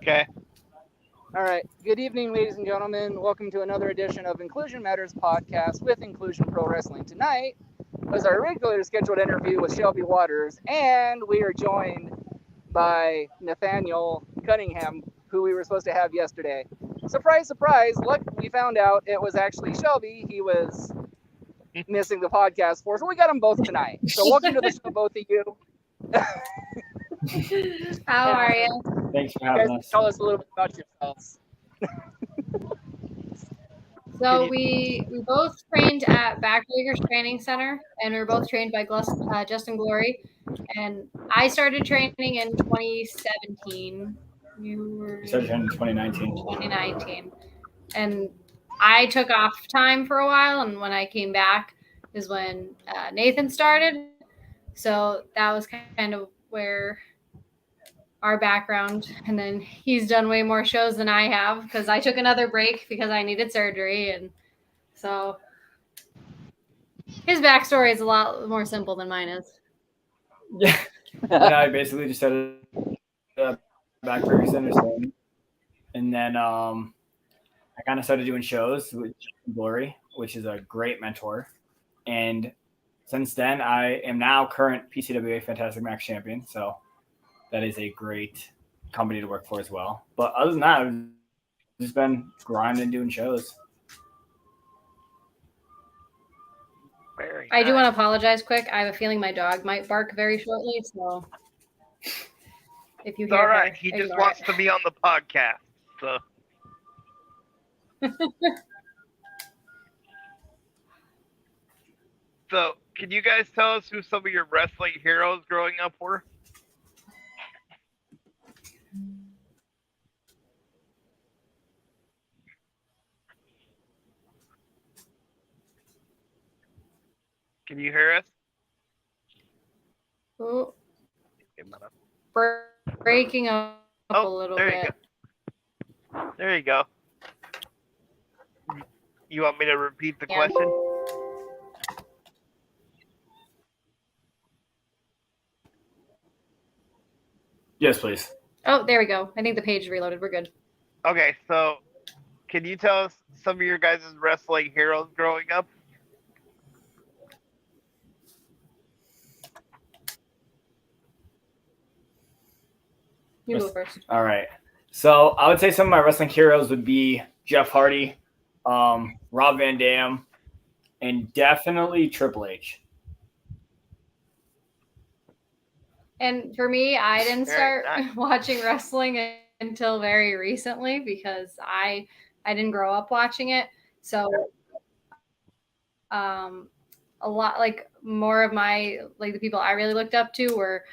Okay. All right. Good evening, ladies and gentlemen. Welcome to another edition of Inclusion Matters podcast with Inclusion Pro Wrestling. Tonight was our regular scheduled interview with Shelby Waters, and we are joined by Nathaniel Cunningham, who we were supposed to have yesterday. Surprise, surprise! Look, we found out it was actually Shelby. He was missing the podcast for, so we got them both tonight. So welcome to the show, both of you. How are And you? Thanks for you guys having can us. tell us a little bit about yourselves. So we both trained at Backbreakers Training Center, and we were both trained by Justin Glory. And I started training in 2017. You were We started training in 2019. 2019, and I took off time for a while. And when I came back is when Nathan started. So that was kind of where our background, and then he's done way more shows than I have because I took another break because I needed surgery, and so his backstory is a lot more simple than mine is. Yeah. I basically just started Backbreaker Center training. And then I kind of started doing shows with Glory, which is a great mentor. And since then, I am now current PCWA Fantastic Max champion. So that is a great company to work for as well. But other than that, I've just been grinding, doing shows. Very I do nice. want to apologize quick. I have a feeling my dog might bark very shortly, so if you It's hear all right. her, He just ignore wants it. to be on the podcast. So So, can you guys tell us who some of your wrestling heroes growing up were? Can you hear us? Oh, Okay, man. breaking up a Oh, little there bit. you go. There you go. You want me to repeat the Yeah. question? Yes, please. Oh, there we go. I think the page reloaded. We're good. Okay, so can you tell us some of your guys' wrestling heroes growing up? You go first. All right. So I would say some of my wrestling heroes would be Jeff Hardy, Rob Van Dam, and definitely Triple H. And for me, I didn't Very start nice. watching wrestling until very recently because I didn't grow up watching it. So a lot like more of my like the people I really looked up to were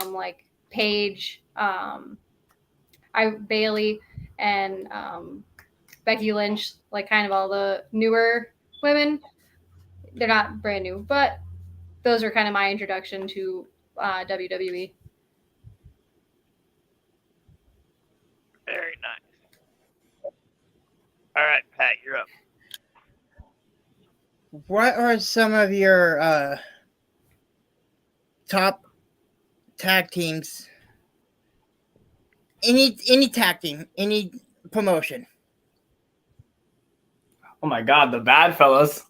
like Paige, Bailey, and Becky Lynch, like kind of all the newer women. They're not brand new, but those were kind of my introduction to WWE. Very nice. All right, Pat, you're up. What are some of your top tag teams? Any tag team, any promotion? Oh my God, the Bad Fellas.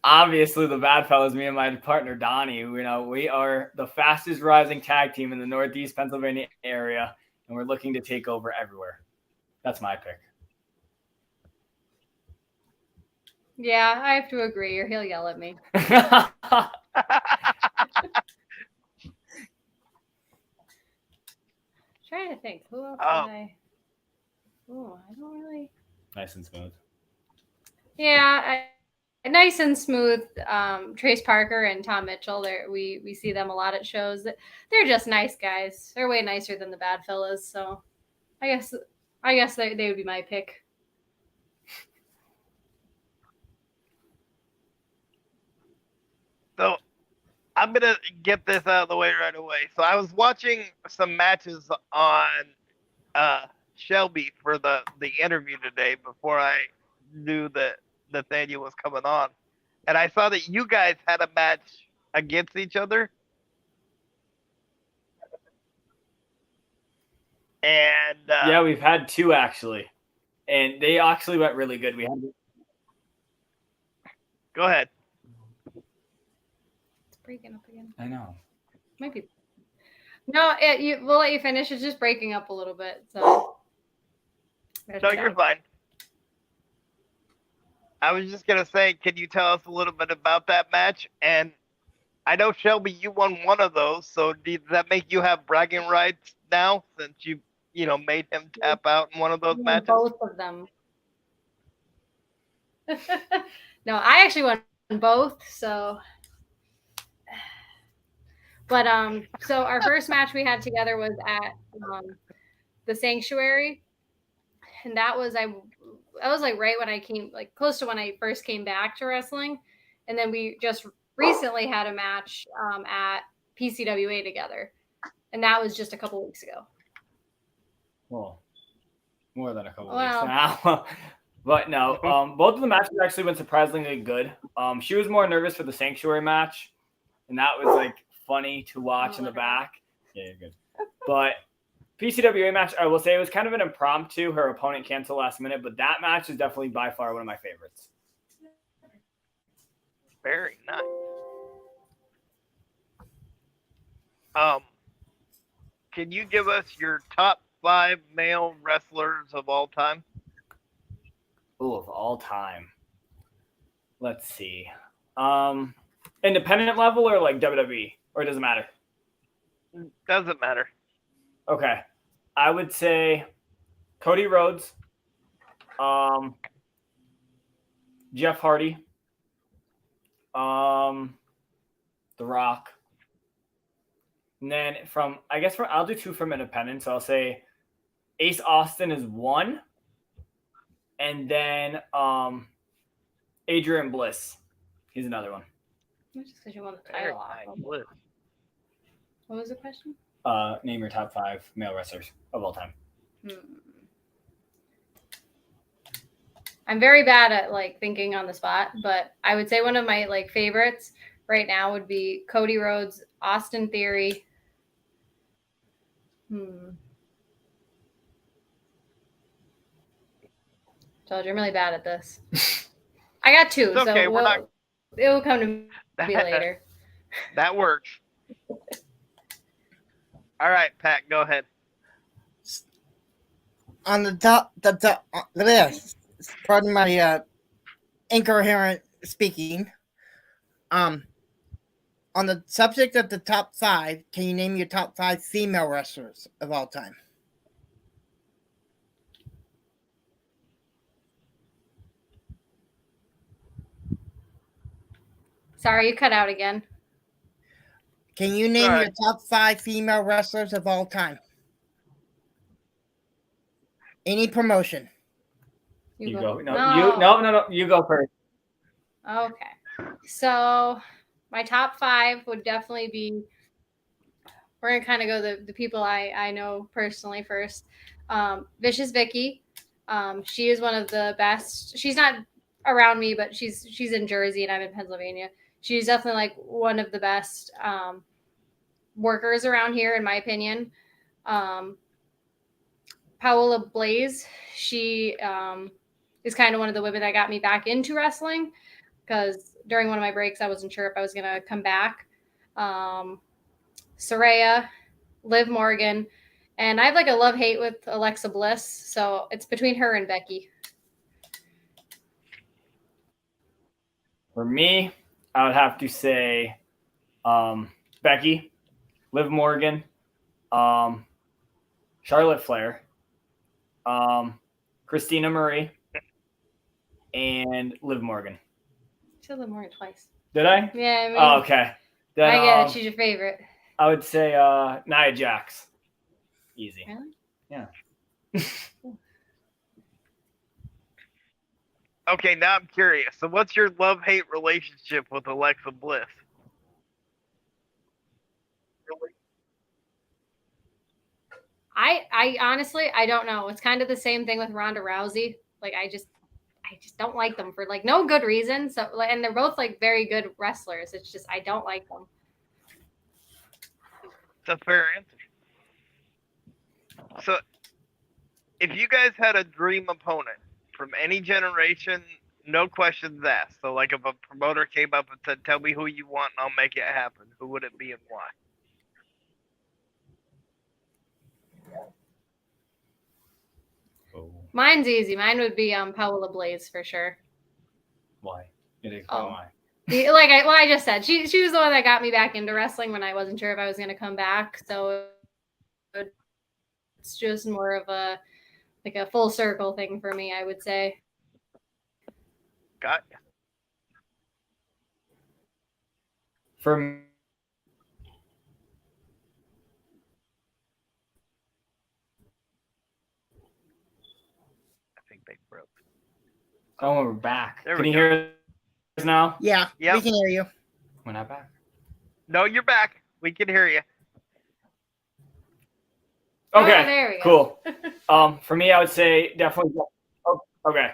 Obviously, the Bad Fellas, me and my partner Donnie, we are the fastest rising tag team in the Northeast Pennsylvania area, and we're looking to take over everywhere. That's my pick. Yeah, I have to agree, or he'll yell at me. Trying to think, who else did I? Oh, I don't really. Nice and smooth. Yeah, nice and smooth. Trace Parker and Tom Mitchell. We see them a lot at shows. They're just nice guys. They're way nicer than the Bad Fellas. So, I guess they would be my pick. So I'm gonna get this out of the way right away. So I was watching some matches on Shelby for the interview today before I knew that Nathaniel was coming on, and I saw that you guys had a match against each other. And Yeah, we've had 2 actually, and they actually went really good. We had go ahead. It's breaking up again. I know. Might be. No, we'll let you finish. It's just breaking up a little bit. So. No, you're fine. I was just gonna say, can you tell us a little bit about that match? And I know Shelby, you won one of those. So does that make you have bragging rights now, since you made him tap out in one of those matches? Both of them. No, I actually won both. So. But so our first match we had together was at the Sanctuary, and that was like right when I came, like close to when I first came back to wrestling, and then we just recently had a match at PCWA together, and that was just a couple weeks ago. Well, more than a couple weeks now. But no, both of the matches actually went surprisingly good. She was more nervous for the Sanctuary match, and that was like funny to watch in the back. Yeah, you're good. But PCWA match, I will say it was kind of an impromptu. Her opponent canceled last minute, but that match is definitely by far one of my favorites. Very nice. Can you give us your top 5 male wrestlers of all time? Oh, of all time. Let's see. Independent level or like WWE, or it doesn't matter? Doesn't matter. Okay. I would say Cody Rhodes, Jeff Hardy, The Rock. And then I'll do 2 from independent. So I'll say Ace Austin is 1. And then Adrian Bliss. He's another one. Just because you won the title off. What was the question? Name your top 5 male wrestlers of all time. I'm very bad at like thinking on the spot, but I would say one of my like favorites right now would be Cody Rhodes, Austin Theory. Told you I'm really bad at this. I got 2, it's okay, so it will come to me later. That works. All right, Pat, go ahead. On the top, pardon my incoherent speaking. On the subject of the top 5, can you name your top 5 female wrestlers of all time? Sorry, you cut out again. Can you name your top 5 female wrestlers of all time? Any promotion. You go. No. You go first. Okay. So my top 5 would definitely be, we're going to kind of go the people I know personally first. Vicious Vicky. She is one of the best. She's not around me, but she's in Jersey and I'm in Pennsylvania. She's definitely like one of the best workers around here, in my opinion. Paola Blaze, she is kind of one of the women that got me back into wrestling, because during one of my breaks, I wasn't sure if I was going to come back. Saraya, Liv Morgan, and I have like a love-hate with Alexa Bliss, so it's between her and Becky. For me, I would have to say Becky, Liv Morgan, Charlotte Flair, Christina Marie, and Liv Morgan. You said Liv Morgan twice. Did I? Yeah. I mean, oh, okay. Then, I get it. She's your favorite. I would say Nia Jax. Easy. Really? Yeah. Okay, now I'm curious. So what's your love-hate relationship with Alexa Bliss? I honestly, I don't know. It's kind of the same thing with Ronda Rousey. Like, I just don't like them for like no good reason. So, and they're both like very good wrestlers. It's just, I don't like them. It's a fair answer. So, if you guys had a dream opponent from any generation, no questions asked. So, like if a promoter came up and said, "Tell me who you want, and I'll make it happen," who would it be and why? Oh, Mine's easy. Mine would be Paola Blaze for sure. why? It is Oh. why. I just said, she was the one that got me back into wrestling when I wasn't sure if I was going to come back. So it's just more of a full circle thing for me, I would say. Got ya. For I think they broke. oh, we're back. There Can we you go. hear us now? Yeah, Yep. we can hear you. We're not back. No, you're back. We can hear you. Okay, Oh, there we go. cool. For me, I would say definitely. Okay,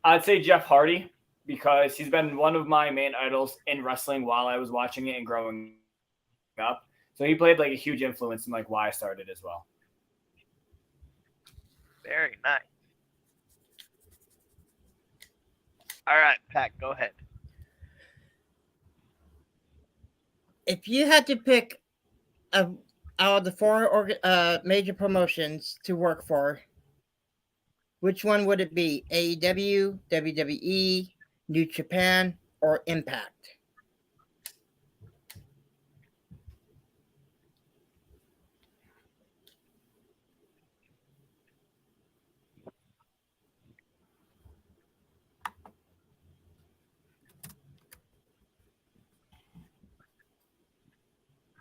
I'd say Jeff Hardy because he's been one of my main idols in wrestling while I was watching it and growing up. So he played like a huge influence in like why I started as well. Very nice. All right, Pat, go ahead. If you had to pick out of the four major promotions to work for, which one would it be? AEW, WWE, New Japan, or Impact?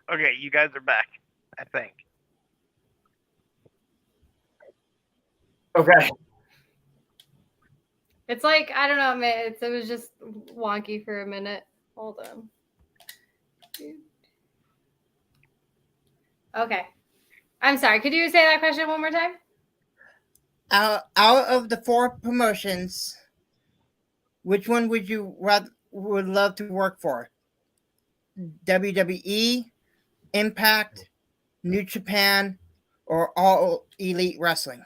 Okay, you guys are back, I think. Okay. It's like, I don't know, man. It was just wonky for a minute. Hold on. Okay. I'm sorry. Could you say that question one more time? Out of the four promotions, which one would you would love to work for? WWE, Impact, New Japan, or All Elite Wrestling?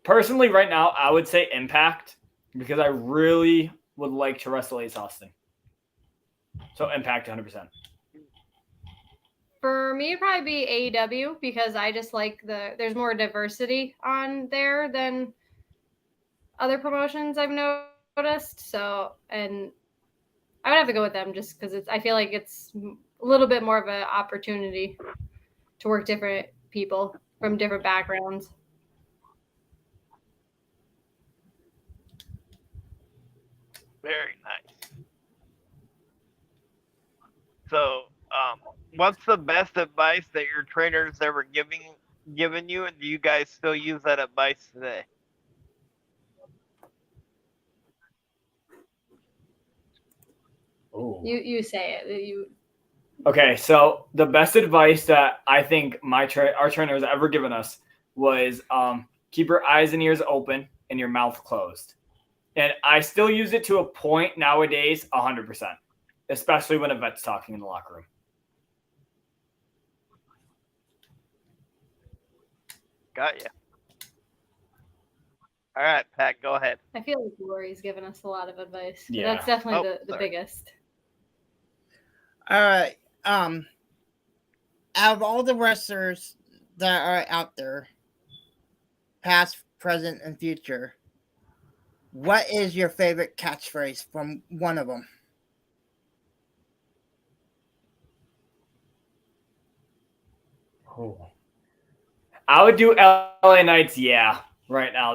Personally, right now, I would say Impact because I really would like to wrestle Ace Austin. So Impact 100%. For me, it'd probably be AEW because I just like there's more diversity on there than other promotions I've noticed. So, and I would have to go with them just because I feel like it's a little bit more of an opportunity to work different people from different backgrounds. Very nice. So, what's the best advice that your trainer's ever given you, and do you guys still use that advice today? Oh. You say it. Okay, so the best advice that I think our trainer has ever given us was keep your eyes and ears open and your mouth closed. And I still use it to a point nowadays, 100%, especially when a vet's talking in the locker room. Got you. All right, Pat, go ahead. I feel like Lori's given us a lot of advice. Yeah. That's definitely the sorry. biggest. All right. Out of all the wrestlers that are out there, past, present, and future, what is your favorite catchphrase from one of them? Oh. I would do LA Knights, yeah, right now.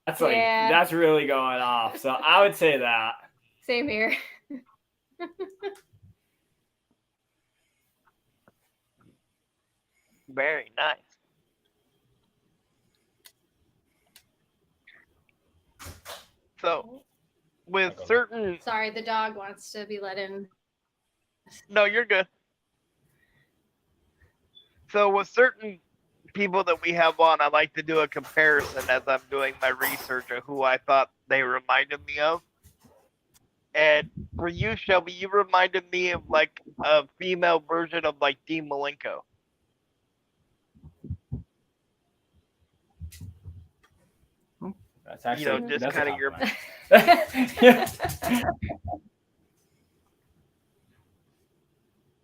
That's like that's really going off. So I would say that. Same here. Very nice. So, with certain... Sorry, the dog wants to be let in. No, you're good. So, with certain people that we have on, I like to do a comparison as I'm doing my research of who I thought they reminded me of. And for you, Shelby, you reminded me of like a female version of like Dean Malenko. That's actually just that's a kind of your. compliment.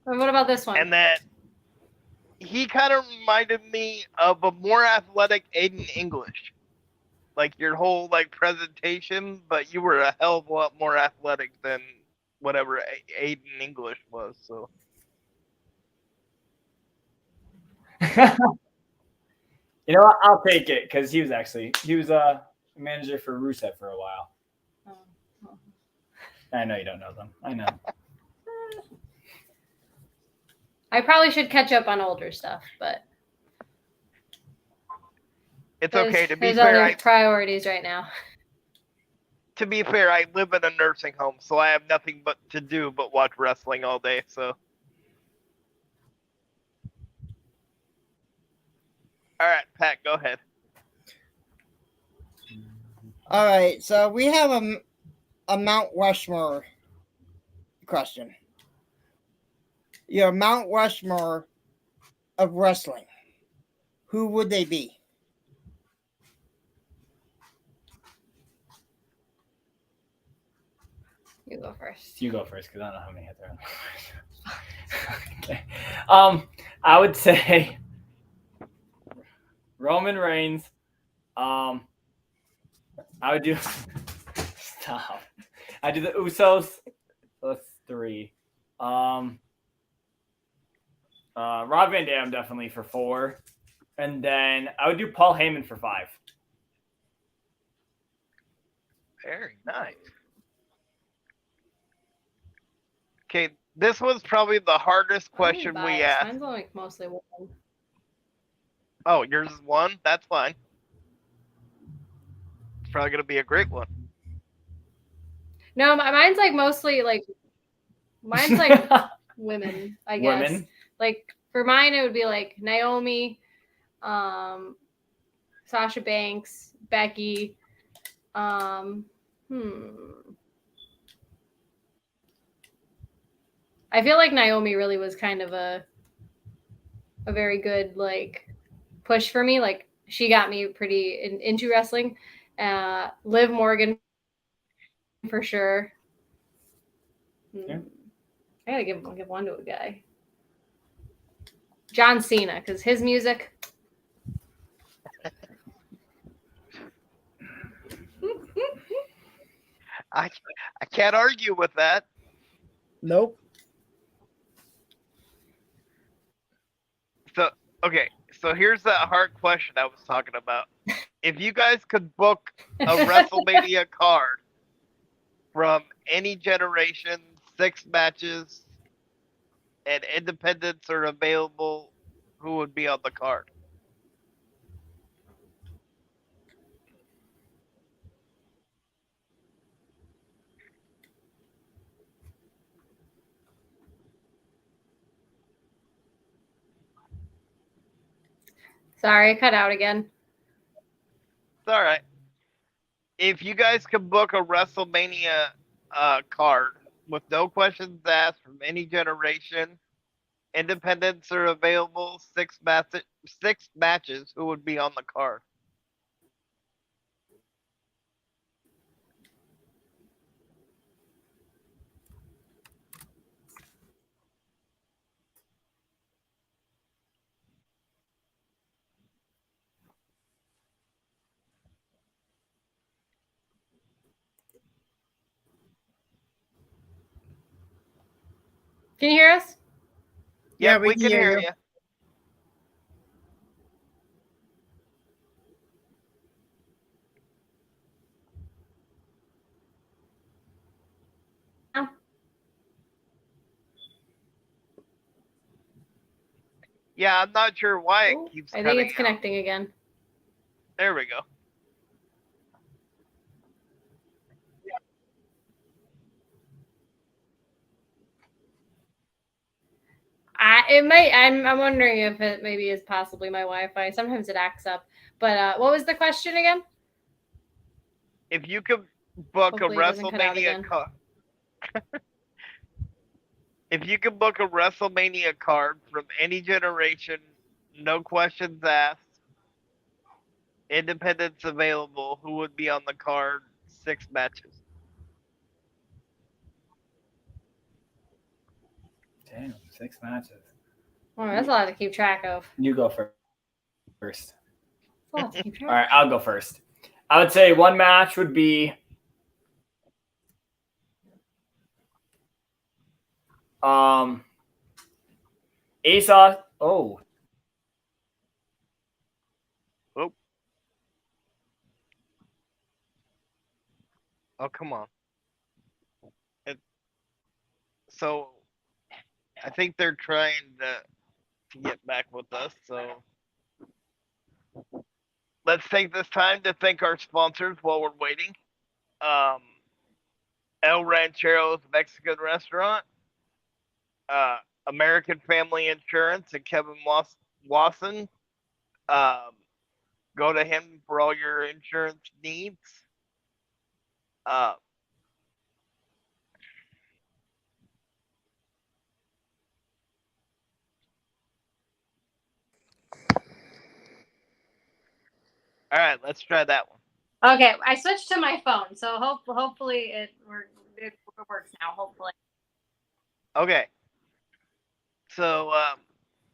What about this one? And then he kind of reminded me of a more athletic Aiden English. Like your whole like presentation, but you were a hell of a lot more athletic than whatever Aiden English was. So You know what? I'll take it because he was a manager for Rusev for a while. I know you don't know them. I know. I probably should catch up on older stuff, but it's okay. To be there's fair, other priorities right now. I live in a nursing home, so I have nothing but to do but watch wrestling all day. So, all right, Pat, go ahead. All right, so we have a Mount Rushmore question. Your Mount Rushmore of wrestling. Who would they be? You go first. You go first because I don't know how many hit there are. Okay. I would say Roman Reigns. I would do. Stop. I do the Usos. So that's 3. Rob Van Dam definitely for 4, and then I would do Paul Heyman for 5. Very nice. Okay, this was probably the hardest question we asked. Mine's like mostly one. Oh, yours is 1? That's fine. It's probably gonna be a great one. No, mine's like mostly like women, I guess. Women. Like for mine, it would be like Naomi, Sasha Banks, Becky. I feel like Naomi really was kind of a very good like push for me. Like she got me pretty into wrestling. Liv Morgan for sure. Yeah. I gotta give one to a guy. John Cena, because his music. I can't argue with that. Nope. So okay, so here's that hard question I was talking about. If you guys could book a WrestleMania card from any generation, 6 matches, and independents are available, who would be on the card? Sorry, I cut out again. It's all right. If you guys could book a WrestleMania card with no questions asked from any generation, independents are available, 6 matches, who would be on the card? Can you hear us? Yeah, we can hear you. Yeah, I'm not sure why it keeps I cutting think it's out. connecting again. There we go. I'm wondering if it maybe is possibly my Wi-Fi. Sometimes it acts up. But what was the question again? If you could book Hopefully it a doesn't cut out WrestleMania again. card. If you could book a WrestleMania card from any generation, no questions asked, independents available, who would be on the card? 6 matches. Damn, 6 matches. Oh, that's a lot to keep track of. You go first. That's a lot to keep track All right, I'll go first. I would say one match would be ASOS. Oh, Oh. Oh, come on. So, I think they're trying to get back with us, so let's take this time to thank our sponsors while we're waiting. Um, El Ranchero's Mexican Restaurant, American Family Insurance, and Kevin Wasson. Um, go to him for all your insurance needs. Uh, all right, let's try that one. Okay, I switched to my phone, so hopefully it works now. Hopefully. Okay. So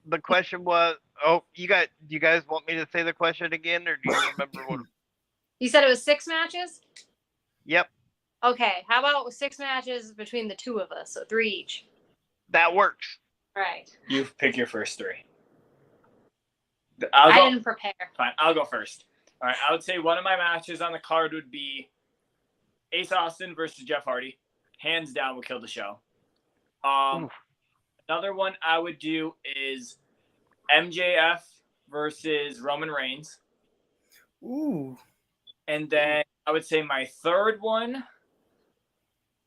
the question was, do you guys want me to say the question again, or do you remember what? You said it was 6 matches? Yep, Okay, how about 6 matches between the 2 of us, so 3 each? that works. Right. you pick your first 3. I didn't prepare. Fine, I'll go first. All right, I would say one of my matches on the card would be Ace Austin versus Jeff Hardy. Hands down would kill the show. Another one I would do is MJF versus Roman Reigns. Ooh. And then I would say my third one,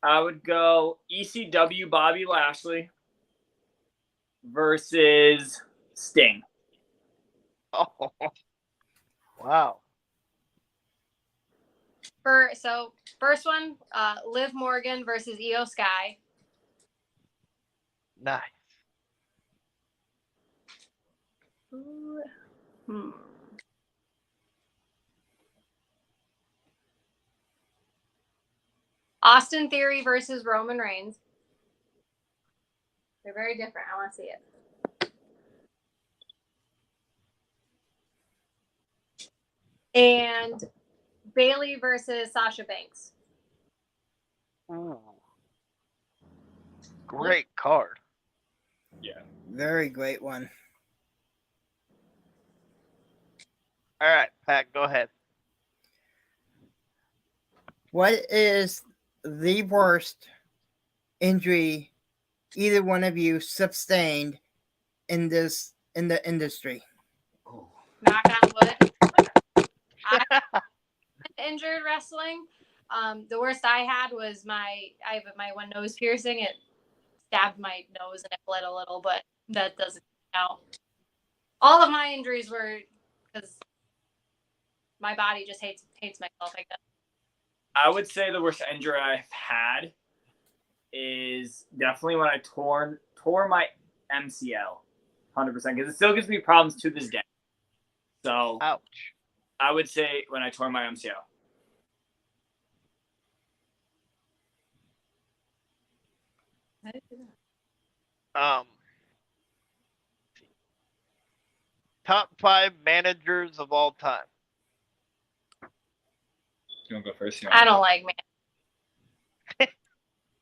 I would go ECW Bobby Lashley versus Sting. Oh, wow. First one, Liv Morgan versus Io Sky. Nice. Austin Theory versus Roman Reigns. They're very different. I want to see it. And Bailey versus Sasha Banks. Ooh. Great card. Yeah. Very great one. All right, Pat, go ahead. What is the worst injury either one of you sustained in the industry? Knock on wood. I injured wrestling. The worst I had was I have my one nose piercing. It stabbed my nose and it bled a little, but that doesn't count. All of my injuries were because my body just hates myself, I guess. I would say the worst injury I've had is definitely when I tore my MCL, 100%, because it still gives me problems to this day. So, ouch. I would say when I tore my MCL. Top 5 managers of all time. You want to go first? I don't like man.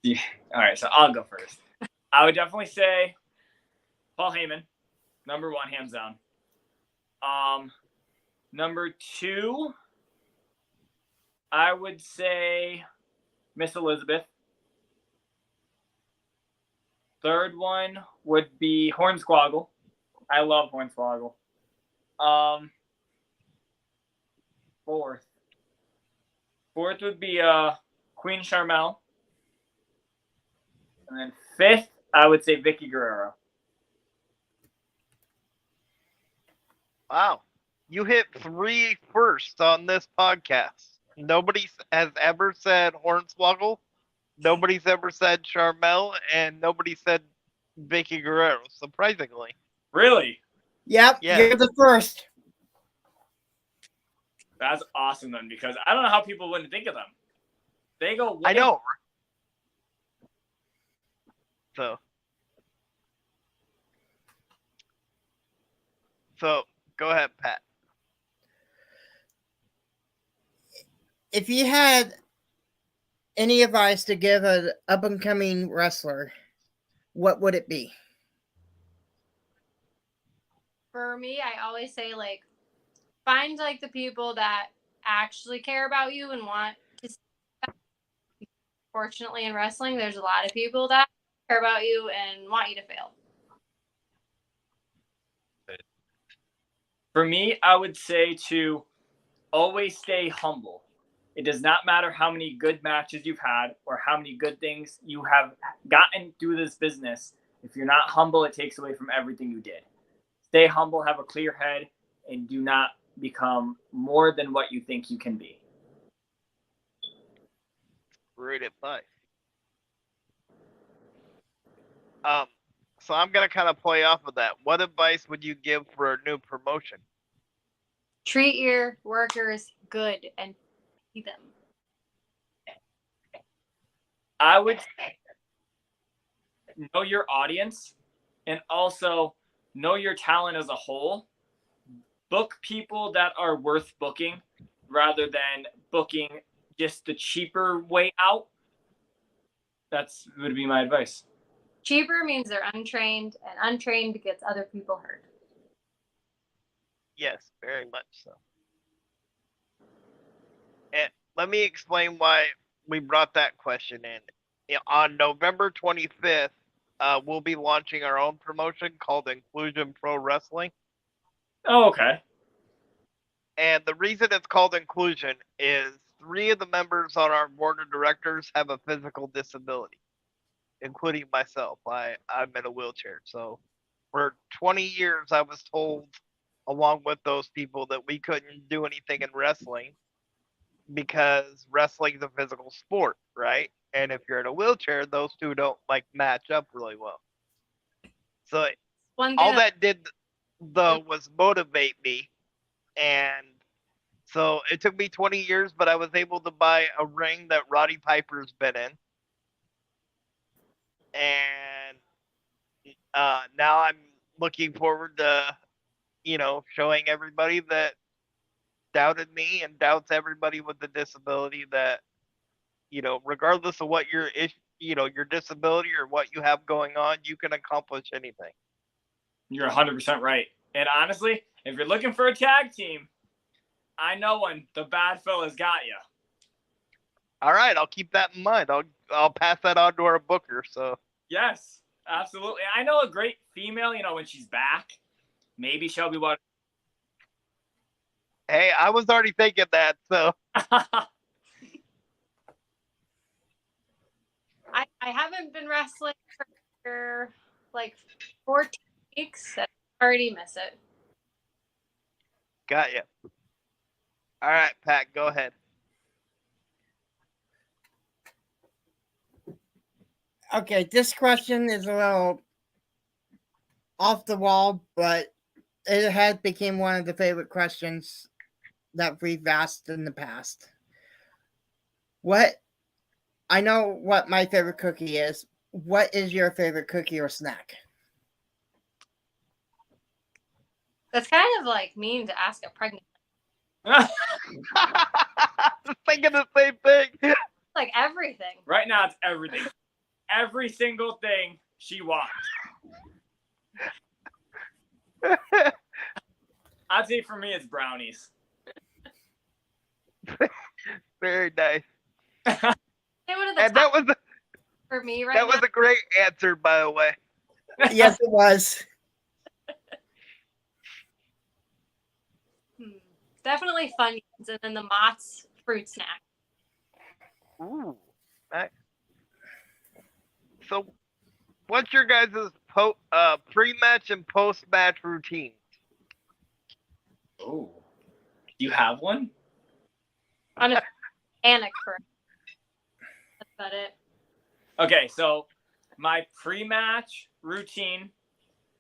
Yeah. All right, so I'll go first. I would definitely say Paul Heyman, number 1, hands down. Number 2, I would say Miss Elizabeth. Third one would be Hornswoggle. I love Hornswoggle. Fourth would be Queen Charmel. And then 5th, I would say Vicky Guerrero. Wow. You hit 3 firsts on this podcast. Nobody has ever said Hornswoggle. Nobody's ever said Charmel, and nobody said Vicky Guerrero, surprisingly. Really? Yep, Yeah. you're the first. That's awesome then, because I don't know how people wouldn't think of them. They go. I know. So go ahead, Pat. If you had any advice to give an up and coming wrestler, what would it be? For me, I always say like find like the people that actually care about you and want to see you. Fortunately, in wrestling, there's a lot of people that care about you and want you to fail. For me, I would say to always stay humble. It does not matter how many good matches you've had or how many good things you have gotten through this business. If you're not humble, it takes away from everything you did. Stay humble, have a clear head, and do not become more than what you think you can be. Great advice. So I'm gonna kind of play off of that. What advice would you give for a new promotion? Treat your workers good and see them. I would know your audience and also know your talent as a whole. Book people that are worth booking rather than booking just the cheaper way out. That's would be my advice. Cheaper means they're untrained, and untrained gets other people hurt. Yes, very much so. And let me explain why we brought that question in. On November 25th, we'll be launching our own promotion called Inclusion Pro Wrestling. Oh, okay. And the reason it's called Inclusion is 3 of the members on our board of directors have a physical disability, including myself. I'm in a wheelchair. So for 20 years, I was told, along with those people, that we couldn't do anything in wrestling because wrestling is a physical sport, right? And if you're in a wheelchair, those two don't like match up really well. So One thing all that did though was motivate me, and so it took me 20 years, but I was able to buy a ring that Roddy Piper's been in, and now I'm looking forward to showing everybody that doubted me and doubts everybody with the disability that regardless of what your your disability or what you have going on, you can accomplish anything. You're 100% right. And honestly, if you're looking for a tag team, I know one. The Bad Fellas got you. All right, I'll keep that in mind. I'll pass that on to our booker. So Yes, absolutely. I know a great female. When she's back, maybe Shelby Waters. hey, I was already thinking that. So I haven't been wrestling for like 14 weeks. I already miss it. got you. All right, Pat, go ahead. Okay, this question is a little off the wall, but it has become one of the favorite questions that we've asked in the past. I know what my favorite cookie is. What is your favorite cookie or snack? That's kind of like mean to ask a pregnant. Thinking the same thing. Like everything. Right now, it's everything. Every single thing she wants. I'd say for me, it's brownies. Very nice. And that was for me right that now. was a great answer, by the way. Yes, it was. Definitely Funyuns, and then the Mott's fruit snack. Ooh, nice. So, what's your guys' pre-match and post-match routine? Oh, do you have one? On a panic for. That's about it. Okay, so my pre-match routine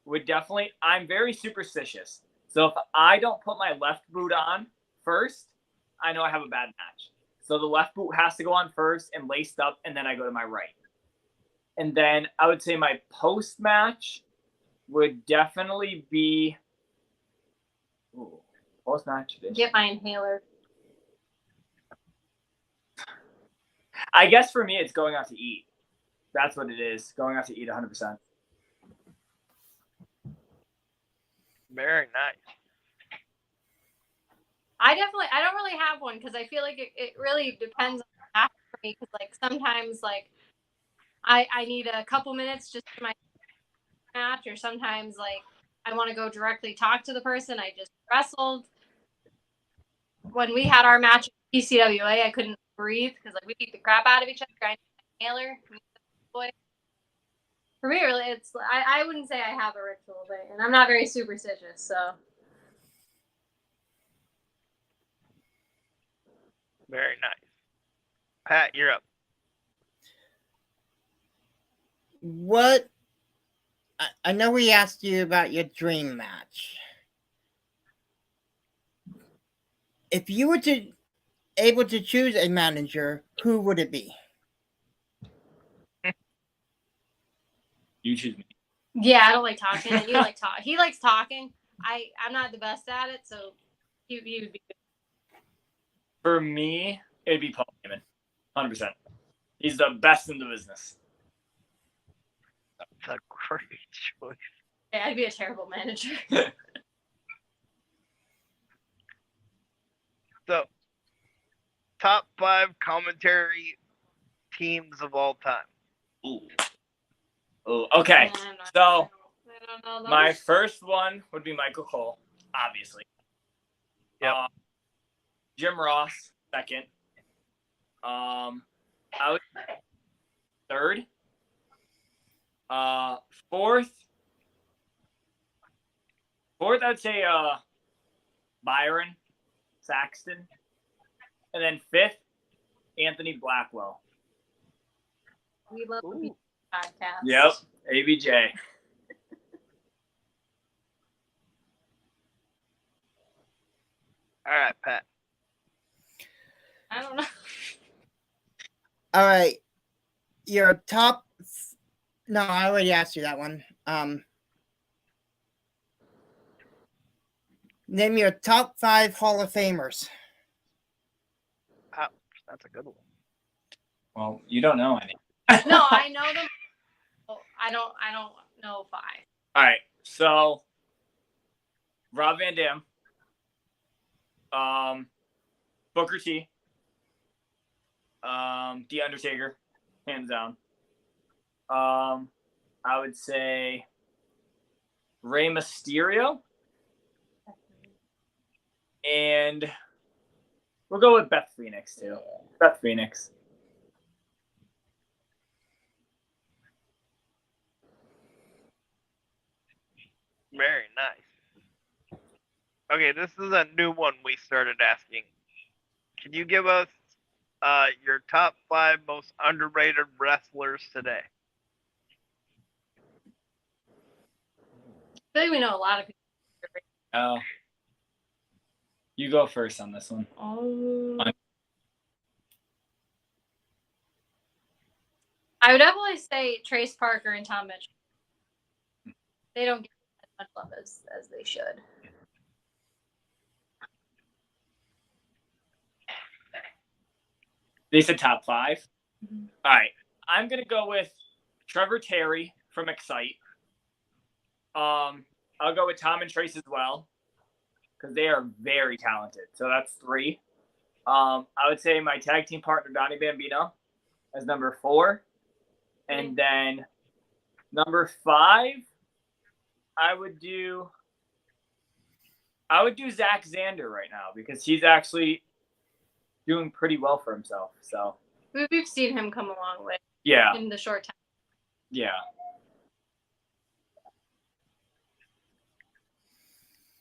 would definitely, I'm very superstitious. So if I don't put my left boot on first, I know I have a bad match. So the left boot has to go on first and laced up, and then I go to my right. And then I would say my post match would definitely be post match. Get my inhaler. I guess for me, it's going out to eat. That's what it is. Going out to eat 100%. Very nice. I don't really have one because I feel like it really depends on the match for me. Because like sometimes like I need a couple minutes just for my match, or sometimes like I want to go directly talk to the person I just wrestled. When we had our match at PCWA, I couldn't breathe because like we beat the crap out of each other. I need an inhaler. For me, really, it's I wouldn't say I have a ritual, but and I'm not very superstitious, so. Very nice. Pat, you're up. What? I know we asked you about your dream match. If you were able to choose a manager, who would it be? You choose me. Yeah, I don't like talking. And you like talk. He likes talking. I'm not the best at it, so he would be good. For me, it'd be Paul Heyman, 100%. He's the best in the business. That's a great choice. Yeah, I'd be a terrible manager. So, top 5 commentary teams of all time. Ooh. Ooh. Okay. So, I don't know. my first one would be Michael Cole, obviously. Yep. Jim Ross, second. I would third. Fourth, I'd say Byron Saxton. And then fifth, Anthony Blackwell. We love the podcast. Yep, ABJ. All right, Pat. I don't know. All right. Your top. No, I already asked you that one. Name your top 5 Hall of Famers. Ouch, that's a good one. Well, you don't know any. No, I know them. I don't know 5. All right, so Rob Van Dam, Booker T, The Undertaker, hands down. I would say Rey Mysterio, and we'll go with Beth Phoenix too. Beth Phoenix. Very nice. Okay, this is a new one we started asking. Can you give us your top 5 most underrated wrestlers today? I feel like we know a lot of people. Oh, you go first on this one. I would definitely say Trace Parker and Tom Mitchell. They don't get as much love as they should. They said top 5. Mm-hmm. All right, I'm gonna go with Trevor Terry from Excite. I'll go with Tom and Trace as well because they are very talented. So that's 3. I would say my tag team partner Donnie Bambino as number 4, and then number 5, I would do Zach Zander right now because he's actually doing pretty well for himself. So we've seen him come a long way. Yeah. In the short time. Yeah.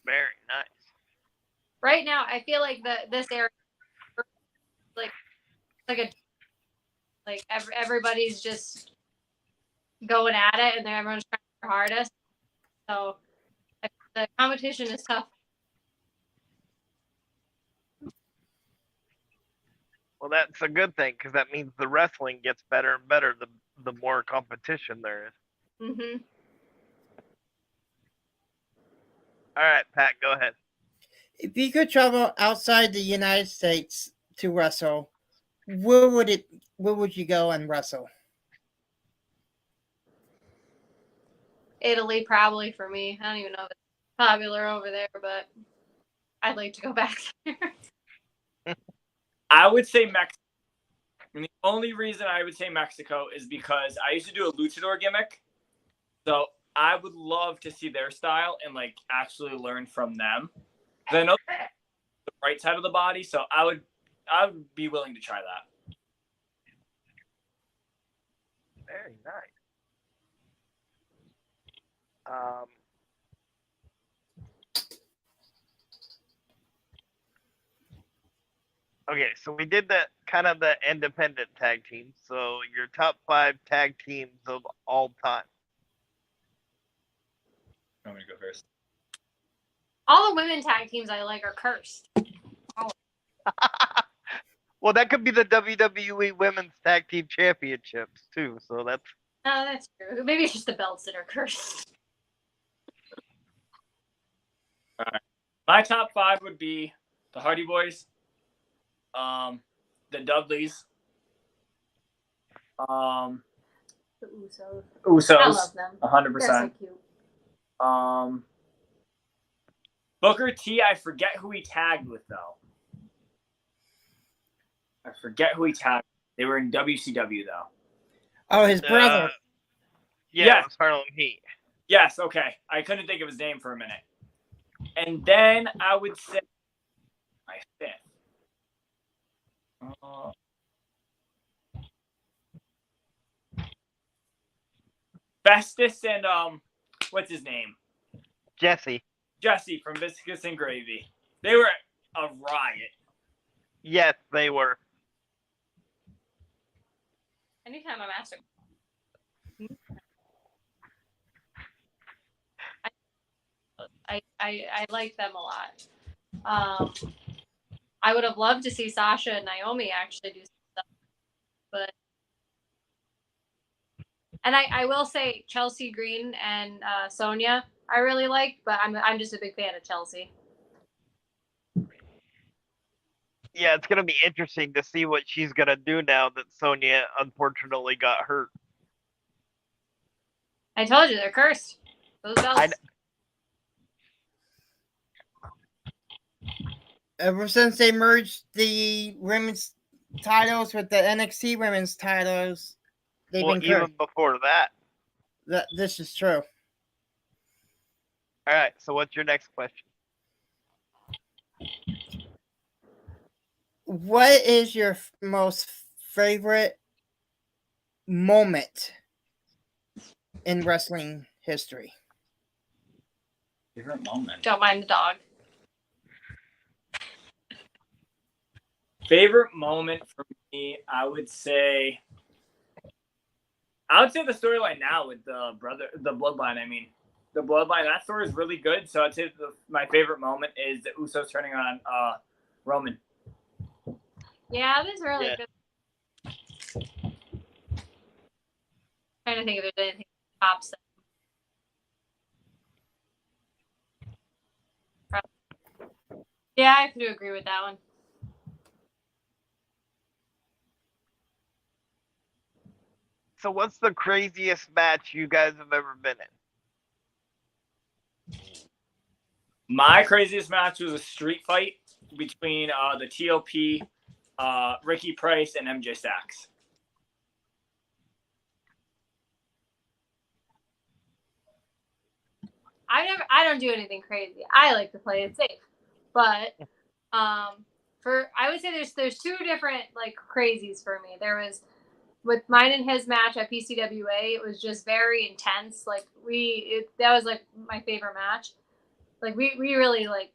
Very nice. Right now, I feel like this area, like everybody's just going at it, and everyone's trying to hardest. So the competition is tough. Well, that's a good thing because that means the wrestling gets better and better the more competition there is. Mm-hmm. All right, Pat, go ahead. If you could travel outside the United States to wrestle, where would you go and wrestle? Italy probably for me. I don't even know if it's popular over there, but I'd like to go back there. I would say Mexico. And the only reason I would say Mexico is because I used to do a luchador gimmick. So I would love to see their style and like actually learn from them. Because I know the right side of the body, so I would be willing to try that. Very nice. Okay, so we did that kind of the independent tag team. So your top 5 tag teams of all time. I'm gonna go first. All the women tag teams I like are cursed. Well, that could be the WWE Women's Tag Team Championships too. So that's No, that's true. Maybe it's just the belts that are cursed. All right. My top 5 would be the Hardy Boys, the Dudleys, The Usos. Usos. I love them. 100%. They're so cute. Booker T. I forget who he tagged with though. I forget who he tagged. They were in WCW though. Oh, his brother. Yeah, Yes. it was Harlem Heat. Yes, okay. I couldn't think of his name for a minute. And then I would say my 5th. Festus and what's his name? Jesse. Jesse from Biscuits and Gravy. They were a riot. Yes, they were. Anytime I'm asked. I like them a lot. I would have loved to see Sasha and Naomi actually do some stuff, but I will say Chelsea Green and Sonia I really like, but I'm just a big fan of Chelsea. Yeah, it's gonna be interesting to see what she's gonna do now that Sonya unfortunately got hurt. I told you they're cursed. Those belts. Ever since they merged the women's titles with the NXT women's titles, they've been even cursed. before that. This is true. All right, so what's your next question? What is your most favorite moment in wrestling history? Favorite moment. Don't mind the dog. Favorite moment for me, I would say the storyline now with the Bloodline. I mean, the Bloodline. That story is really good. So I'd say my favorite moment is the Usos turning on Roman. Yeah, that's really good. Trying to think if there's anything that pops up. Yeah, I have to agree with that one. So what's the craziest match you guys have ever been in? My craziest match was a street fight between the TOP, Ricky Price, and MJ Sachs. I don't do anything crazy. I like to play it safe. But I would say there's 2 different like crazies for me. There was with mine and his match at PCWA, it was just very intense. Like that was like my favorite match. Like we really like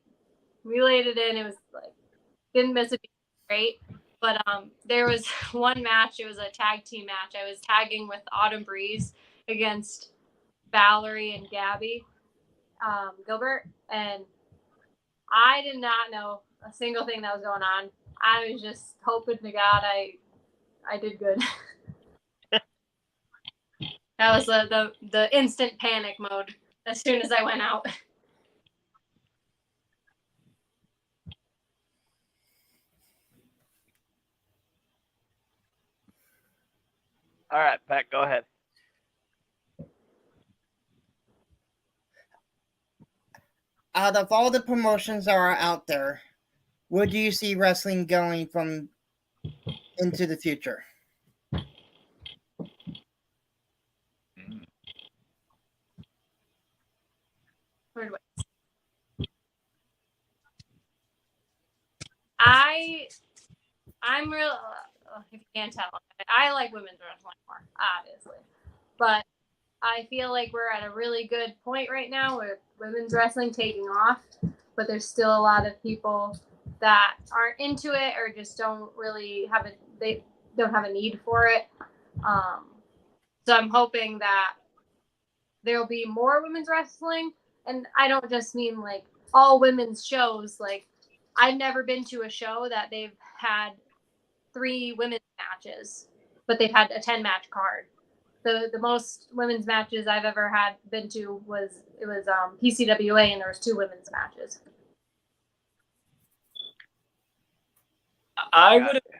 we laid it in. It was like didn't miss a beat. Great. But there was one match. It was a tag team match. I was tagging with Autumn Breeze against Valerie and Gabby Gilbert, and I did not know a single thing that was going on. I was just hoping to God I did good. That was the instant panic mode as soon as I went out. All right, Pat, go ahead. Out of all the promotions that are out there, where do you see wrestling going from into the future? Where do I'm real. If you can't tell, I like women's wrestling more, obviously, but I feel like we're at a really good point right now with women's wrestling taking off, but there's still a lot of people that aren't into it or just don't really have it. They don't have a need for it. So I'm hoping that there'll be more women's wrestling, and I don't just mean like all women's shows. Like I've never been to a show that they've had 3 women's matches, but they've had a 10-match card. The most women's matches I've ever had been to was PCWA, and there was 2 women's matches. I would agree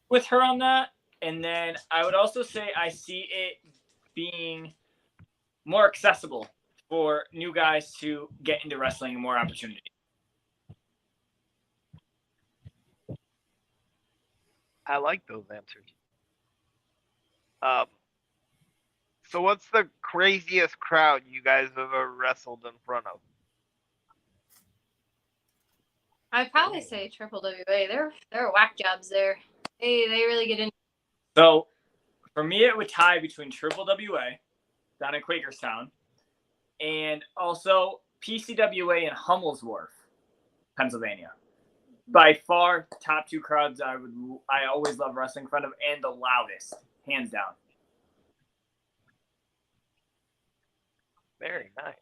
with her on that, and then I would also say I see it being more accessible for new guys to get into wrestling and more opportunity. I like those answers. So what's the craziest crowd you guys have ever wrestled in front of? I'd probably say Triple WA. They're whack jobs there. They really get in. So for me, it would tie between Triple WA down in Quakerstown and also PCWA in Hummelsworth, Pennsylvania. By far, top 2 crowds I always love wrestling in front of, and the loudest, hands down. Very nice.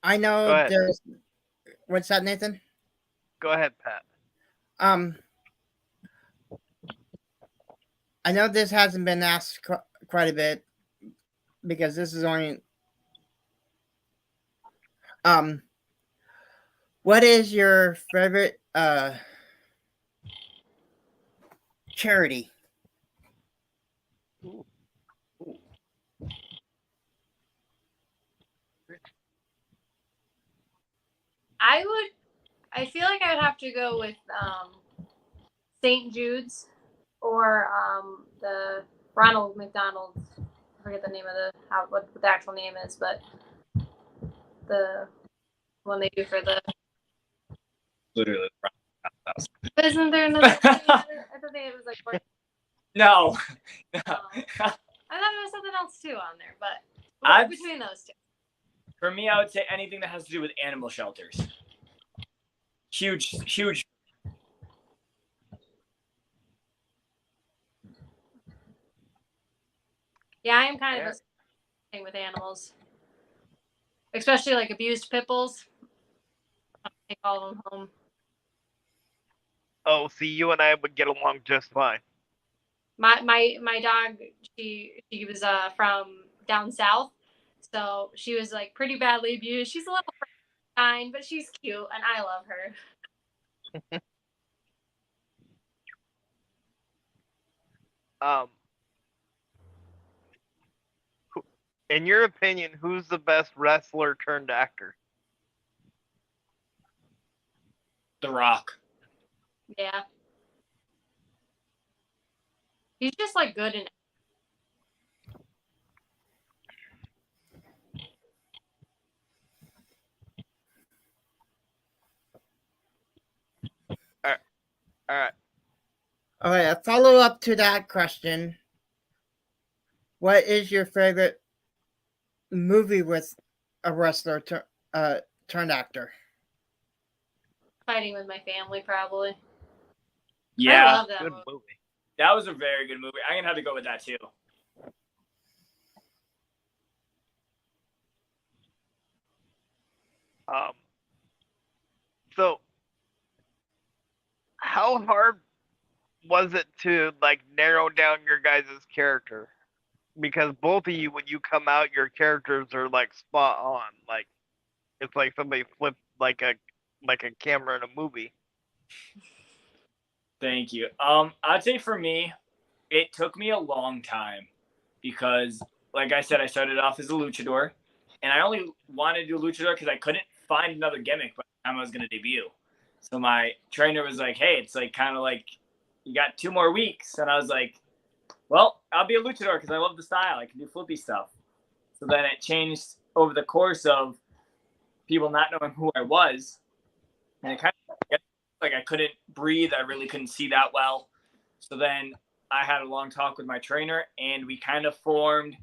I know there's. What's that, Nathan? Go ahead, Pat. I know this hasn't been asked quite a bit because this is only. What is your favorite charity? I feel like I would have to go with St. Jude's or the Ronald McDonald's. I forget the name of what the actual name is, but the one they do for the. Literally. Isn't there another? I thought it was like. No. I thought there was something else too on there, but between those 2. For me, I would say anything that has to do with animal shelters. Huge. Yeah, I am kind of a thing with animals, especially like abused pit bulls. I take all of them home. Oh, see, you and I would get along just fine. My dog, she was from down south, so she was like pretty badly abused. She's a little kind, but she's cute, and I love her. In your opinion, who's the best wrestler turned actor? The Rock. Yeah. He's just like good in. All right. Okay, a follow up to that question. What is your favorite movie with a wrestler turned actor? Fighting with my family, probably. Yeah, I love that Good movie. movie. that was a very good movie. I'm gonna have to go with that too. Um, so how hard was it to like narrow down your guys' character? Because both of you, when you come out, your characters are like spot on. Like it's like somebody flipped like a camera in a movie. Thank you. I'd say for me, it took me a long time because, like I said, I started off as a luchador, and I only wanted to do luchador because I couldn't find another gimmick by the time I was going to debut. So my trainer was like, "Hey, it's like kind of like you got 2 more weeks," and I was like, "Well, I'll be a luchador because I love the style. I can do flippy stuff." So then it changed over the course of people not knowing who I was, and it kind of like I couldn't breathe. I really couldn't see that well. So then I had a long talk with my trainer, and we kind of formed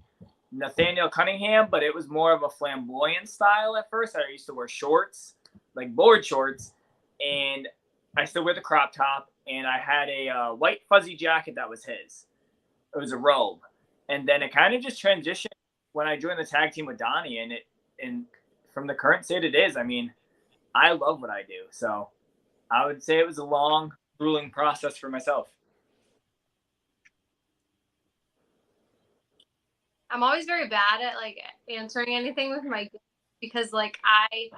Nathaniel Cunningham, but it was more of a flamboyant style at first. I used to wear shorts, like board shorts, and I still wear the crop top, and I had a white fuzzy jacket that was his. It was a robe, and then it kind of just transitioned when I joined the tag team with Donnie, and from the current state it is. I mean, I love what I do, so I would say it was a long, grueling process for myself. I'm always very bad at like answering anything with my because like I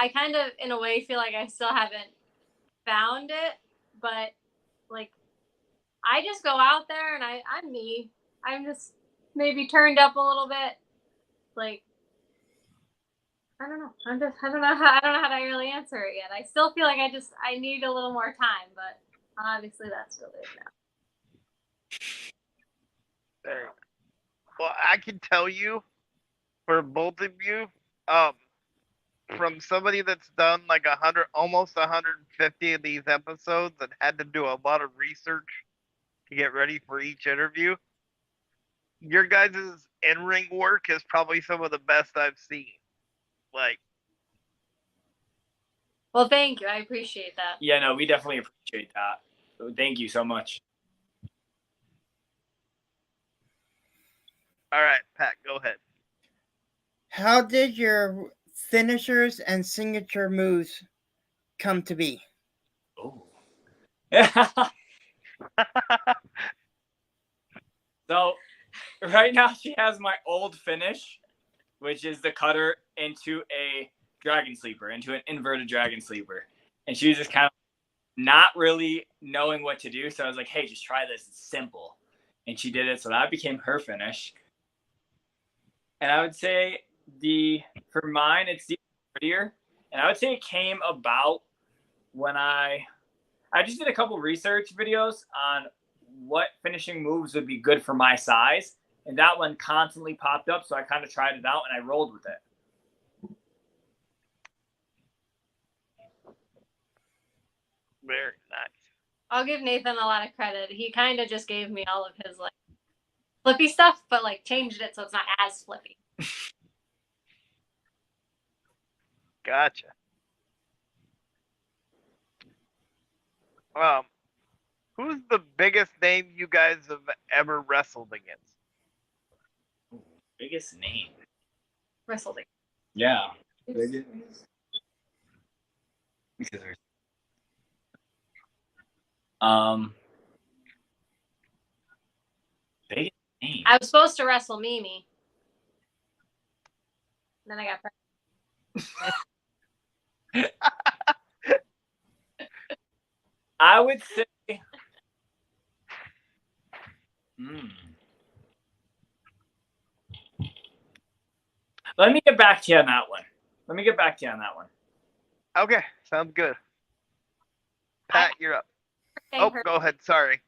kind of in a way feel like I still haven't found it, but like I just go out there and I'm me. I'm just maybe turned up a little bit. Like I don't know. I don't know how to really answer it yet. I still feel like I need a little more time, but obviously that's really it now. There. Well, I can tell you for both of you, um, from somebody that's done like 100, almost 150 of these episodes and had to do a lot of research to get ready for each interview, your guys' in-ring work is probably some of the best I've seen. Like, Well, thank you. I appreciate that. Yeah, no, we definitely appreciate that. So thank you so much. all right, Pat, go ahead. How did your finishers and signature moves come to be? Oh. So right now she has my old finish, which is the cutter into a dragon sleeper, into an inverted dragon sleeper. And she was just kind of not really knowing what to do. So I was like, hey, just try this. It's simple. And she did it. So that became her finish. And I would say for mine, it's the prettier. And I would say it came about when I just did a couple research videos on what finishing moves would be good for my size. And that one constantly popped up. So I kind of tried it out and I rolled with it. Very nice. I'll give Nathan a lot of credit. He kind of just gave me all of his like flippy stuff, but like changed it so it's not as flippy. Gotcha. Who's the biggest name you guys have ever wrestled against? Biggest name. Wrestled. Yeah. Biggest name. I was supposed to wrestle Mimi. And then I got pregnant. I would say. Let me get back to you on that one. Okay, sounds good. Pat, you're up. Oh, go ahead. Sorry.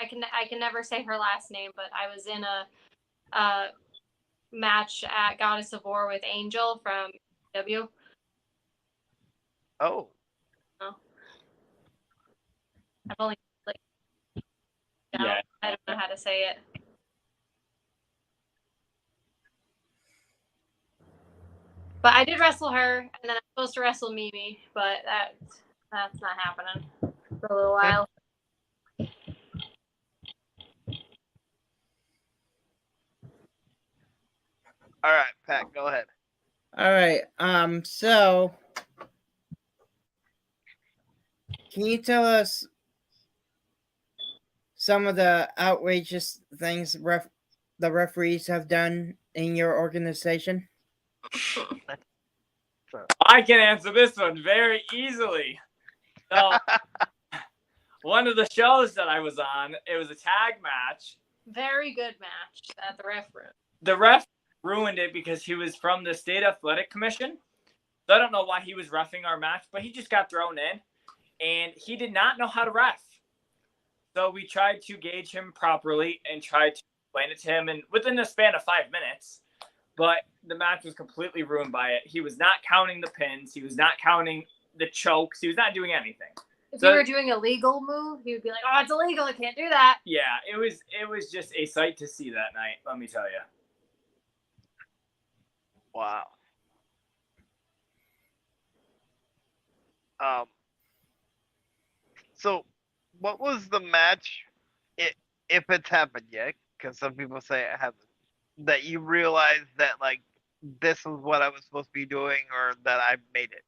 I can never say her last name, but I was in a match at Goddess of War with Angel from W. Oh. I've only Yeah. I don't know how to say it. But I did wrestle her, and then I was supposed to wrestle Mimi, but That's not happening for a little while. All right, Pat, go ahead. All right. So can you tell us some of the outrageous things the referees have done in your organization? I can answer this one very easily. So, one of the shows that I was on, it was a tag match. Very good match at the ref room. The ref ruined it because he was from the State Athletic Commission. So I don't know why he was reffing our match, but he just got thrown in, and he did not know how to ref. So we tried to gauge him properly and tried to explain it to him, and within the span of 5 minutes. But the match was completely ruined by it. He was not counting the pins. He was not counting the chokes. He was not doing anything. If you were doing a legal move, he would be like, "Oh, it's illegal. I can't do that." Yeah, it was just a sight to see that night. Let me tell you. Wow. So, what was the match, if it's happened yet? Because some people say it hasn't. That you realized that like this is what I was supposed to be doing, or that I made it.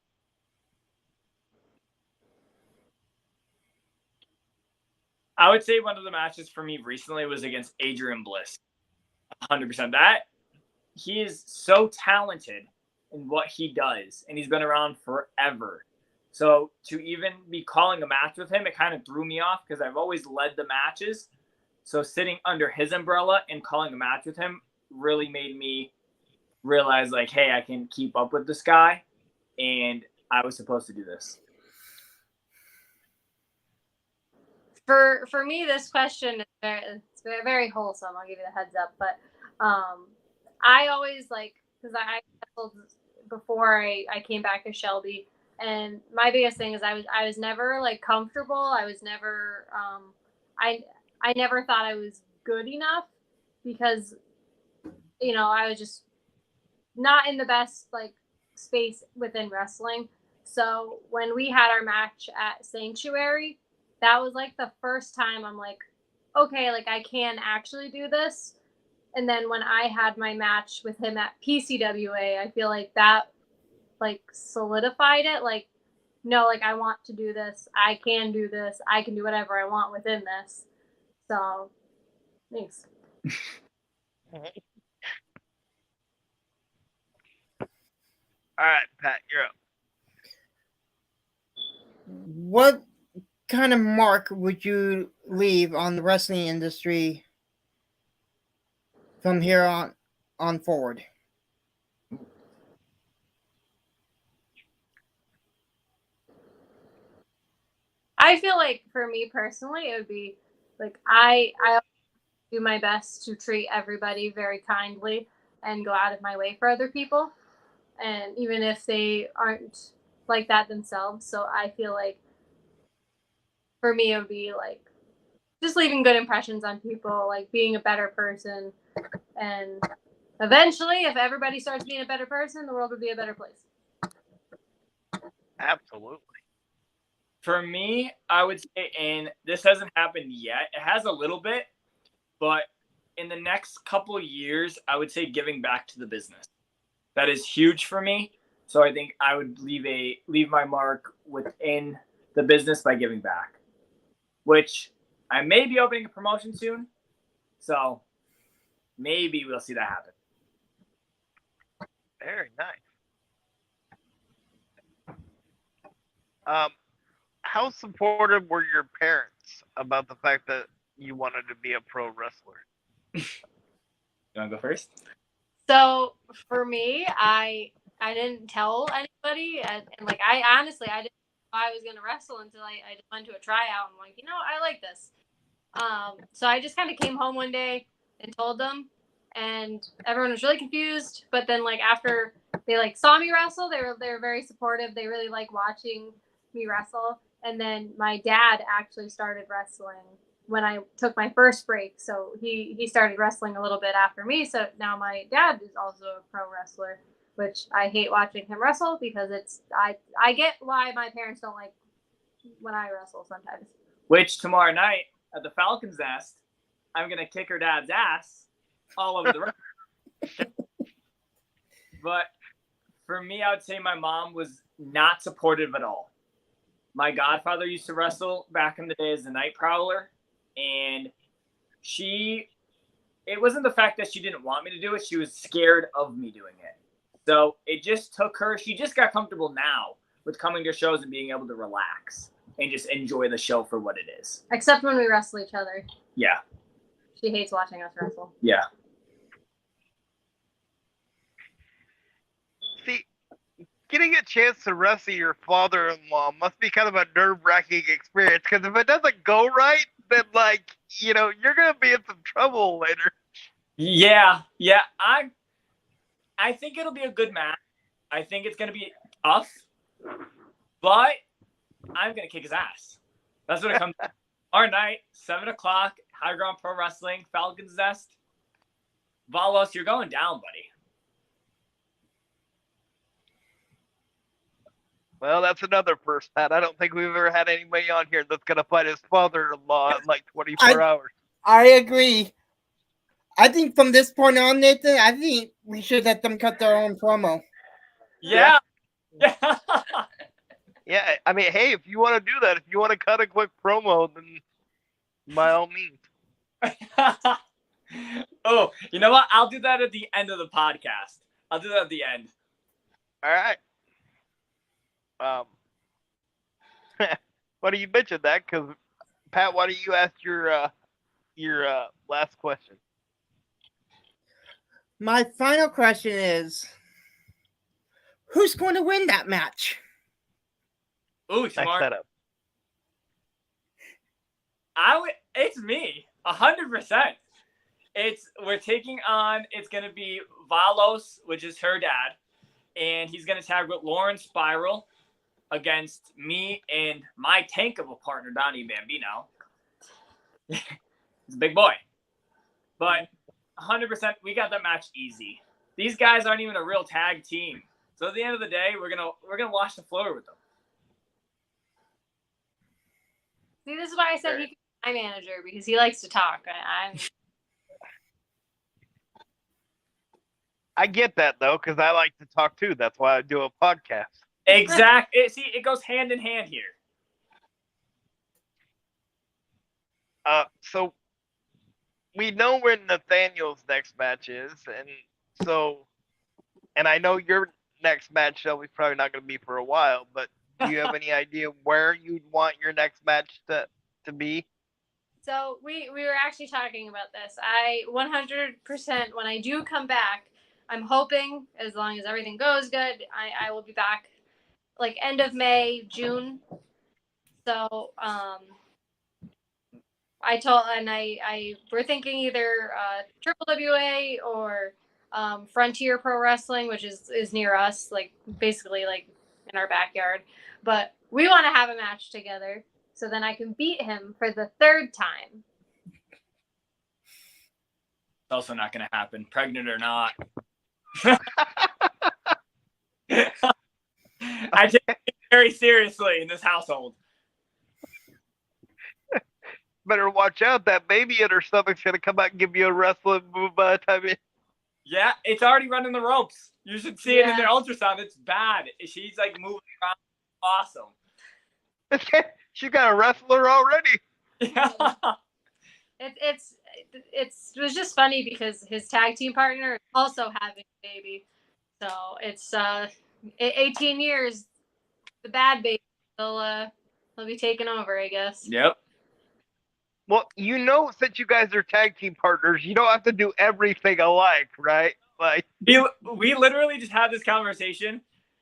I would say one of the matches for me recently was against Adrian Bliss. 100%. That he is so talented in what he does, and he's been around forever. So to even be calling a match with him, it kind of threw me off because I've always led the matches. So sitting under his umbrella and calling a match with him really made me realize, like, hey, I can keep up with this guy, and I was supposed to do this. For me, this question is very, very wholesome. I'll give you the heads up, but I always because I wrestled before I came back to Shelby, and my biggest thing is I was never like comfortable. I was never I never thought I was good enough because I was just not in the best like space within wrestling. So when we had our match at Sanctuary, that was like the first time I'm like, okay, like I can actually do this. And then when I had my match with him at PCWA, I feel like that like solidified it. Like, no, like I want to do this. I can do this. I can do whatever I want within this. So, thanks. All right, Pat, you're up. What kind of mark would you leave on the wrestling industry from here on forward? I feel like for me personally, it would be like I do my best to treat everybody very kindly and go out of my way for other people, and even if they aren't like that themselves. So I feel like for me, it would be like just leaving good impressions on people, like being a better person, and eventually, if everybody starts being a better person, the world would be a better place. Absolutely. For me, I would say, and this hasn't happened yet. It has a little bit, but in the next couple of years, I would say giving back to the business. That is huge for me. So I think I would leave my mark within the business by giving back, which I may be opening a promotion soon. So maybe we'll see that happen. Very nice. How supportive were your parents about the fact that you wanted to be a pro wrestler? You want to go first? So for me, I didn't tell anybody, and like I honestly I didn't know I was gonna wrestle until I just went to a tryout. I'm like, I like this. So I just kind of came home one day and told them, and everyone was really confused. But then like after they like saw me wrestle, they were very supportive. They really like watching me wrestle. And then my dad actually started wrestling when I took my first break. So he started wrestling a little bit after me. So now my dad is also a pro wrestler, which I hate watching him wrestle because I get why my parents don't like when I wrestle sometimes. Which tomorrow night at the Falcon's Nest, I'm gonna kick her dad's ass all over the ring. But for me, I would say my mom was not supportive at all. My godfather used to wrestle back in the day as the Night Prowler, and it wasn't the fact that she didn't want me to do it, she was scared of me doing it. So it just took her, she just got comfortable now with coming to shows and being able to relax and just enjoy the show for what it is. Except when we wrestle each other. Yeah. She hates watching us wrestle. Yeah. See, getting a chance to wrestle your father-in-law must be kind of a nerve-wracking experience, because if it doesn't go right, then, like, you know, you're going to be in some trouble later. Yeah. I think it'll be a good match. I think it's going to be tough, but I'm going to kick his ass. That's what it comes to. Our night, 7 o'clock, High Ground Pro Wrestling, Falcon's Nest. Valos, you're going down, buddy. Well, that's another first, Pat. I don't think we've ever had anybody on here that's going to fight his father-in-law in like 24 hours. I agree. I think from this point on, Nathan, I think we should let them cut their own promo. Yeah. Yeah, I mean, hey, if you want to do that, if you want to cut a quick promo, then by all means. Oh, you know what? I'll do that at the end of the podcast. I'll do that at the end. All right. Why do you mention that? Because Pat, why don't you ask your last question? My final question is, who's going to win that match? Ooh, Next smart. setup. It's me, 100%. It's gonna be Valos, which is her dad, and he's gonna tag with Lauren Spiral against me and my tank of a partner, Donnie Bambino. He's a big boy, but 100%, we got that match easy. These guys aren't even a real tag team, so at the end of the day, we're gonna wash the floor with them. See, this is why I said he could be my manager, because he likes to talk. I get that, though, because I like to talk, too. That's why I do a podcast. Exactly. See, it goes hand in hand here. So we know when Nathaniel's next match is, and I know your next match, Shelby's probably not going to be for a while, but do you have any idea where you'd want your next match to be? So we were actually talking about this. I 100%, when I do come back, I'm hoping, as long as everything goes good, I will be back like end of May, June. So we're thinking either Triple WA or Frontier Pro Wrestling, which is near us, like basically like in our backyard. But we want to have a match together, so then I can beat him for the third time. It's also not going to happen, pregnant or not. I take it very seriously in this household. Better watch out. That baby in her stomach's going to come out and give you a wrestling move by the time it... Yeah, it's already running the ropes. You should see it in their ultrasound. It's bad. She's like moving around. Awesome. She got a wrestler already. Yeah. It was just funny because his tag team partner is also having a baby. So it's 18 years, the bad baby, they'll be taking over, I guess. Yep. Well, you know, since you guys are tag team partners, you don't have to do everything alike, right? Like we literally just had this conversation.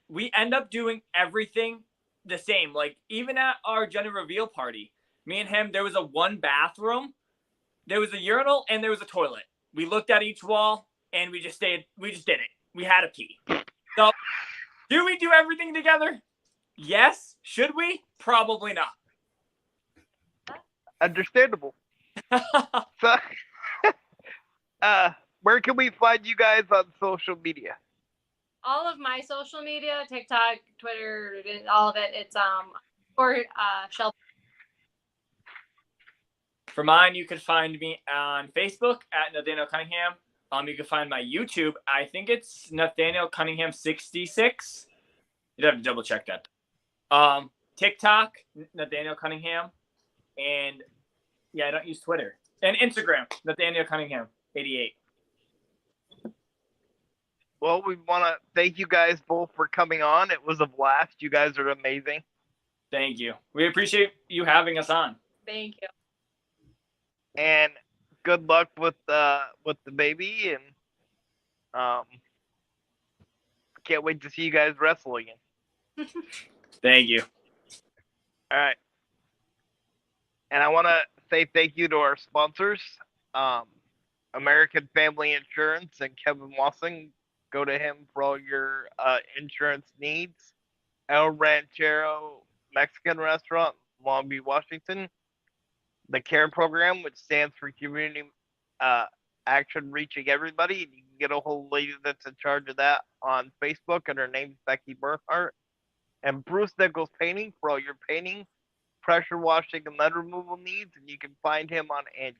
We end up doing everything the same. Like even at our gender reveal party, me and him, there was a one bathroom, there was a urinal, and there was a toilet. We looked at each wall and we just did it. We had a pee. So do we do everything together? Yes. Should we? Probably not. Understandable. So, where can we find you guys on social media? All of my social media, TikTok, Twitter, all of it, it's Or Shelby. For mine, you can find me on Facebook at Nathaniel Cunningham. You can find my YouTube. I think it's Nathaniel Cunningham 66. You'd have to double check that. TikTok, Nathaniel Cunningham, and I don't use Twitter. And Instagram, Nathaniel Cunningham 88. Well, we want to thank you guys both for coming on. It was a blast. You guys are amazing. Thank you. We appreciate you having us on. Thank you. And good luck with the baby, and can't wait to see you guys wrestle again. Thank you. All right. And I want to say thank you to our sponsors, American Family Insurance and Kevin Wassing. Go to him for all your insurance needs. El Ranchero Mexican Restaurant, Long Beach, Washington. The CARE program, which stands for Community Action Reaching Everybody. You can get a whole lady that's in charge of that on Facebook, and her name's Becky Bernhardt. And Bruce Nichols Painting for all your painting, pressure washing, and lead removal needs, and you can find him on Angie.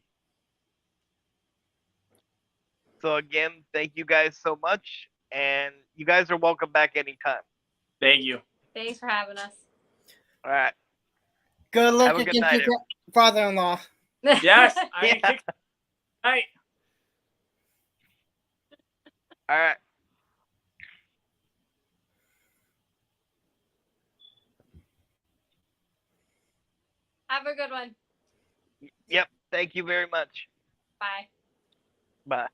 So again, thank you guys so much, and you guys are welcome back anytime. Thank you. Thanks for having us. All right. Good luck Have a good against night, your father-in-law. Yes, I Yeah. kicked tonight. All right. Have a good one. Yep. Thank you very much. Bye. Bye.